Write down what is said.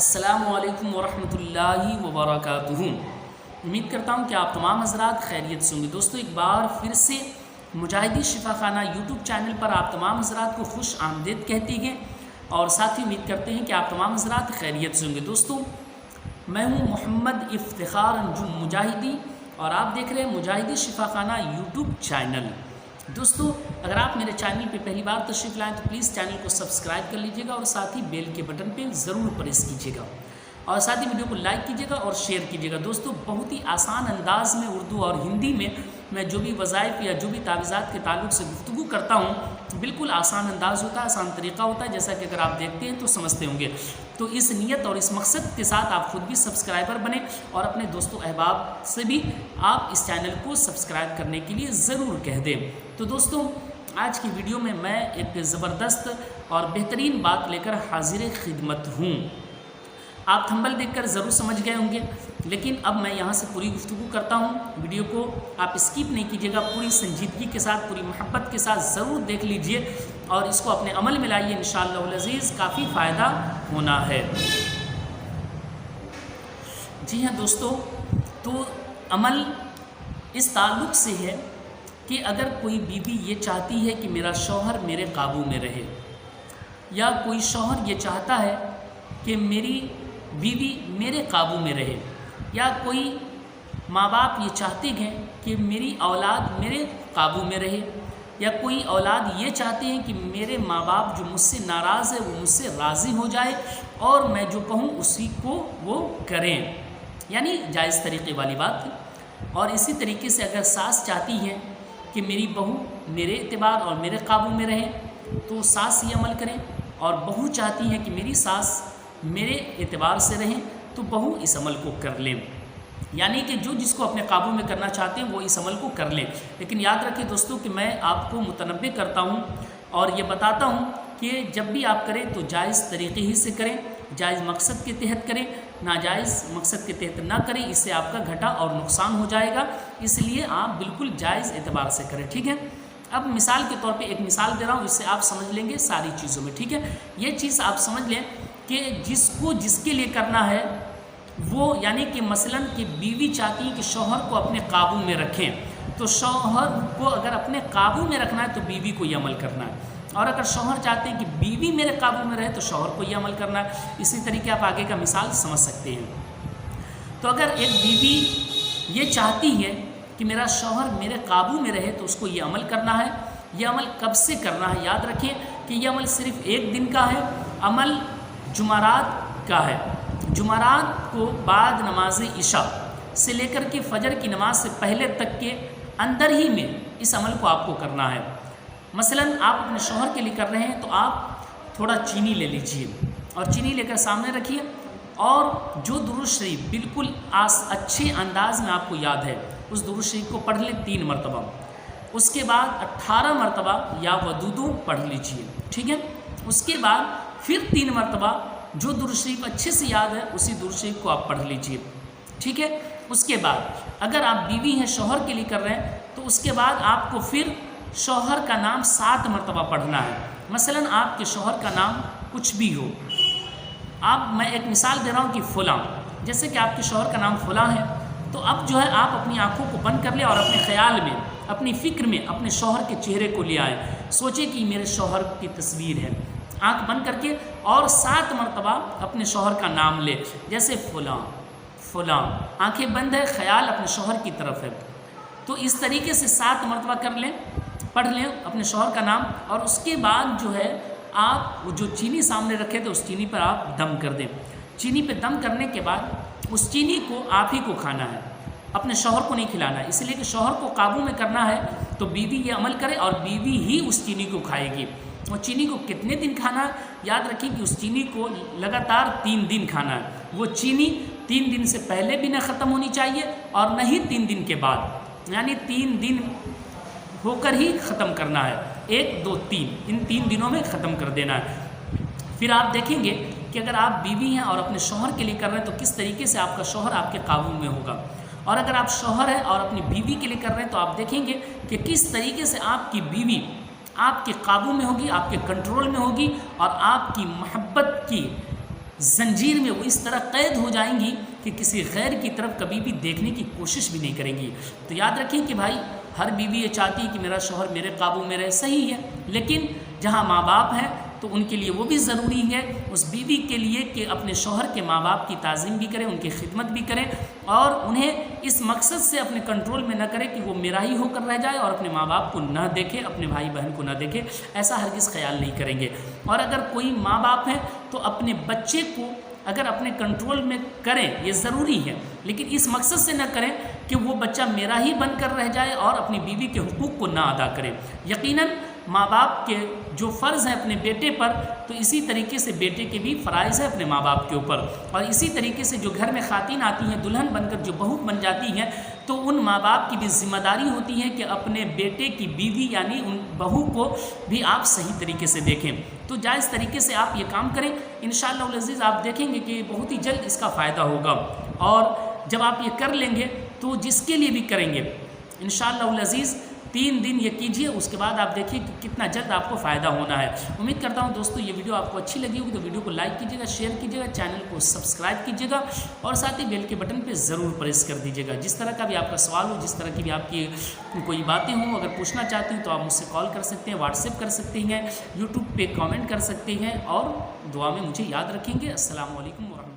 السلام علیکم ورحمۃ اللہ وبرکاتہ۔ امید کرتا ہوں کہ آپ تمام حضرات خیریت سے ہوں گے۔ دوستو ایک بار پھر سے مجاہدی شفا خانہ یوٹیوب چینل پر آپ تمام حضرات کو خوش آمدید کہتی ہیں اور ساتھ ہی امید کرتے ہیں کہ آپ تمام حضرات خیریت سے ہوں گے۔ دوستو میں ہوں محمد افتخار انجم مجاہدی اور آپ دیکھ رہے ہیں مجاہدی شفا خانہ یوٹیوب چینل۔ دوستو اگر آپ میرے چینل پہ پہلی بار تشریف لائیں تو پلیز چینل کو سبسکرائب کر لیجئے گا اور ساتھ ہی بیل کے بٹن پہ ضرور پریس کیجئے گا اور ساتھ ہی ویڈیو کو لائک کیجئے گا اور شیئر کیجئے گا۔ دوستو بہت ہی آسان انداز میں اردو اور ہندی میں جو بھی وظائف یا جو بھی تعویذات کے تعلق سے گفتگو کرتا ہوں بالکل آسان انداز ہوتا ہے، آسان طریقہ ہوتا ہے، جیسا کہ اگر آپ دیکھتے ہیں تو سمجھتے ہوں گے۔ تو اس نیت اور اس مقصد کے ساتھ آپ خود بھی سبسکرائبر بنیں اور اپنے دوستوں احباب سے بھی آپ اس چینل کو سبسکرائب کرنے کے لیے ضرور کہہ دیں۔ تو دوستو آج کی ویڈیو میں ایک زبردست اور بہترین بات لے کر حاضر خدمت ہوں۔ آپ تھمبل دیکھ کر ضرور سمجھ گئے ہوں گے، لیکن اب میں یہاں سے پوری گفتگو کرتا ہوں۔ ویڈیو کو آپ اسکپ نہیں کیجیے گا، پوری سنجیدگی کے ساتھ پوری محبت کے ساتھ ضرور دیکھ لیجئے اور اس کو اپنے عمل میں لائیے، انشاءاللہ العزیز کافی فائدہ ہونا ہے۔ جی ہاں دوستو، تو عمل اس تعلق سے ہے کہ اگر کوئی بیوی یہ چاہتی ہے کہ میرا شوہر میرے قابو میں رہے، یا کوئی شوہر یہ چاہتا ہے کہ میری بیوی میرے قابو میں رہے، یا کوئی ماں باپ یہ چاہتے ہیں کہ میری اولاد میرے قابو میں رہے، یا کوئی اولاد یہ چاہتے ہیں کہ میرے ماں باپ جو مجھ سے ناراض ہے وہ مجھ سے راضی ہو جائے اور میں جو کہوں اسی کو وہ کریں، یعنی جائز طریقے والی بات۔ اور اسی طریقے سے اگر ساس چاہتی ہے کہ میری بہو میرے اعتبار اور میرے قابو میں رہے تو ساس یہ عمل کریں، اور بہو چاہتی ہے کہ میری ساس میرے اعتبار سے رہیں تو بہو اس عمل کو کر لیں، یعنی کہ جو جس کو اپنے قابو میں کرنا چاہتے ہیں وہ اس عمل کو کر لیں۔ لیکن یاد رکھیں دوستو کہ میں آپ کو متنبہ کرتا ہوں اور یہ بتاتا ہوں کہ جب بھی آپ کریں تو جائز طریقے ہی سے کریں، جائز مقصد کے تحت کریں، ناجائز مقصد کے تحت نہ کریں، اس سے آپ کا گھاٹا اور نقصان ہو جائے گا، اس لیے آپ بالکل جائز اعتبار سے کریں، ٹھیک ہے۔ اب مثال کے طور پہ ایک مثال دے رہا ہوں، اس سے آپ سمجھ لیں گے ساری چیزوں میں، ٹھیک ہے۔ یہ چیز آپ سمجھ لیں کہ جس کے لیے کرنا ہے وہ، یعنی کہ مثلاً کہ بیوی چاہتی ہے کہ شوہر کو اپنے قابو میں رکھیں، تو شوہر کو اگر اپنے قابو میں رکھنا ہے تو بیوی کو یہ عمل کرنا ہے، اور اگر شوہر چاہتے ہیں کہ بیوی میرے قابو میں رہے تو شوہر کو یہ عمل کرنا ہے۔ اسی طریقے آپ آگے کا مثال سمجھ سکتے ہیں۔ تو اگر ایک بیوی یہ چاہتی ہے کہ میرا شوہر میرے قابو میں رہے تو اس کو یہ عمل کرنا ہے۔ یہ عمل کب سے کرنا ہے؟ یاد رکھیں کہ یہ عمل صرف ایک دن کا ہے، عمل جمعرات کا ہے۔ جمعرات کو بعد نماز عشاء سے لے کر کے فجر کی نماز سے پہلے تک کے اندر ہی میں اس عمل کو آپ کو کرنا ہے۔ مثلاً آپ اپنے شوہر کے لیے کر رہے ہیں تو آپ تھوڑا چینی لے لیجئے اور چینی لے کر سامنے رکھیے، اور جو درود شریف بالکل اچھے انداز میں آپ کو یاد ہے اس درود شریف کو پڑھ لیں 3 مرتبہ، اس کے بعد 18 مرتبہ یا ودودو پڑھ لیجئے، ٹھیک ہے۔ اس کے بعد پھر 3 مرتبہ جو درود شریف اچھے سے یاد ہے اسی درود شریف کو آپ پڑھ لیجئے، ٹھیک ہے۔ اس کے بعد اگر آپ بیوی ہیں شوہر کے لیے کر رہے ہیں تو اس کے بعد آپ کو پھر شوہر کا نام 7 مرتبہ پڑھنا ہے۔ مثلاً آپ کے شوہر کا نام کچھ بھی ہو، میں ایک مثال دے رہا ہوں کہ فلاں، جیسے کہ آپ کے شوہر کا نام فلاں ہے، تو اب جو ہے آپ اپنی آنکھوں کو بند کر لیں اور اپنے خیال میں، اپنی فکر میں اپنے شوہر کے چہرے کو لے آئیں، سوچیں کہ میرے شوہر کی تصویر ہے، آنکھ بند کر کے اور 7 مرتبہ اپنے شوہر کا نام لے، جیسے فلاں فلاں، آنکھیں بند ہے، خیال اپنے شوہر کی طرف ہے، تو اس طریقے سے 7 مرتبہ کر لیں، پڑھ لیں اپنے شوہر کا نام، اور اس کے بعد جو ہے آپ جو چینی سامنے رکھے تھے اس چینی پر آپ دم کر دیں۔ چینی پہ دم کرنے کے بعد اس چینی کو آپ ہی کو کھانا ہے، اپنے شوہر کو نہیں کھلانا ہے، اس لیے کہ شوہر کو قابو میں کرنا ہے تو بیوی یہ عمل کرے اور بیوی ہی اس چینی کو کھائے گی۔ اور چینی کو کتنے دن کھانا ہے؟ یاد رکھیں کہ اس چینی کو لگاتار 3 دن کھانا ہے۔ وہ چینی 3 دن سے پہلے بھی نہ ختم ہونی چاہیے اور نہ ہی 3 دن کے بعد، یعنی 3 دن ہو کر ہی ختم کرنا ہے، 1 2 3 ان 3 دنوں میں ختم کر دینا ہے۔ پھر آپ دیکھیں گے کہ اگر آپ بیوی ہیں اور اپنے شوہر کے لیے کر رہے ہیں تو کس طریقے سے آپ کا شوہر آپ کے قابو میں ہوگا، اور اگر آپ شوہر ہیں اور اپنی بیوی کے لیے کر رہے ہیں تو آپ دیکھیں گے کہ کس طریقے سے آپ کی بیوی آپ کے قابو میں ہوگی، آپ کے کنٹرول میں ہوگی، اور آپ کی محبت کی زنجیر میں وہ اس طرح قید ہو جائیں گی کہ کسی غیر کی طرف کبھی بھی دیکھنے کی کوشش بھی نہیں کریں گی۔ تو یاد رکھیں کہ بھائی ہر بیوی یہ چاہتی ہے کہ میرا شوہر میرے قابو میں رہے، صحیح ہے، لیکن جہاں ماں باپ ہیں تو ان کے لیے وہ بھی ضروری ہے اس بیوی کے لیے کہ اپنے شوہر کے ماں باپ کی تعظیم بھی کریں، ان کی خدمت بھی کریں، اور انہیں اس مقصد سے اپنے کنٹرول میں نہ کرے کہ وہ میرا ہی ہو کر رہ جائے اور اپنے ماں باپ کو نہ دیکھے، اپنے بھائی بہن کو نہ دیکھے، ایسا ہرگز خیال نہیں کریں گے۔ اور اگر کوئی ماں باپ ہیں تو اپنے بچے کو اگر اپنے کنٹرول میں کریں، یہ ضروری ہے، لیکن اس مقصد سے نہ کریں کہ وہ بچہ میرا ہی بن کر رہ جائے اور اپنی بیوی کے حقوق کو نہ ادا کرے۔ یقیناً ماں باپ کے جو فرض ہیں اپنے بیٹے پر، تو اسی طریقے سے بیٹے کے بھی فرائض ہیں اپنے ماں باپ کے اوپر، اور اسی طریقے سے جو گھر میں خواتین آتی ہیں دلہن بن کر، جو بہو بن جاتی ہیں، تو ان ماں باپ کی بھی ذمہ داری ہوتی ہے کہ اپنے بیٹے کی بیوی یعنی ان بہو کو بھی آپ صحیح طریقے سے دیکھیں۔ تو جائز طریقے سے آپ یہ کام کریں، انشاءاللہ العزیز آپ دیکھیں گے کہ بہت ہی جلد اس کا فائدہ ہوگا، اور جب آپ یہ کر لیں گے تو جس کے لیے بھی کریں گے انشاءاللہ العزیز 3 دن یہ کیجئے، اس کے بعد آپ دیکھیے کہ کتنا جلد آپ کو فائدہ ہونا ہے۔ امید کرتا ہوں دوستو یہ ویڈیو آپ کو اچھی لگی ہوگی، تو ویڈیو کو لائک کیجئے گا، شیئر کیجئے گا، چینل کو سبسکرائب کیجئے گا، اور ساتھ ہی بیل کے بٹن پہ ضرور پریس کر دیجئے گا۔ جس طرح کا بھی آپ کا سوال ہو، جس طرح کی بھی آپ کی کوئی باتیں ہوں، اگر پوچھنا چاہتے ہیں تو آپ مجھ سے کال کر سکتے ہیں، واٹس ایپ کر سکتے ہیں، یوٹیوب پہ کامنٹ کر سکتے ہیں، اور دعا میں مجھے یاد رکھیں گے۔ السلام علیکم ورحمۃ اللہ۔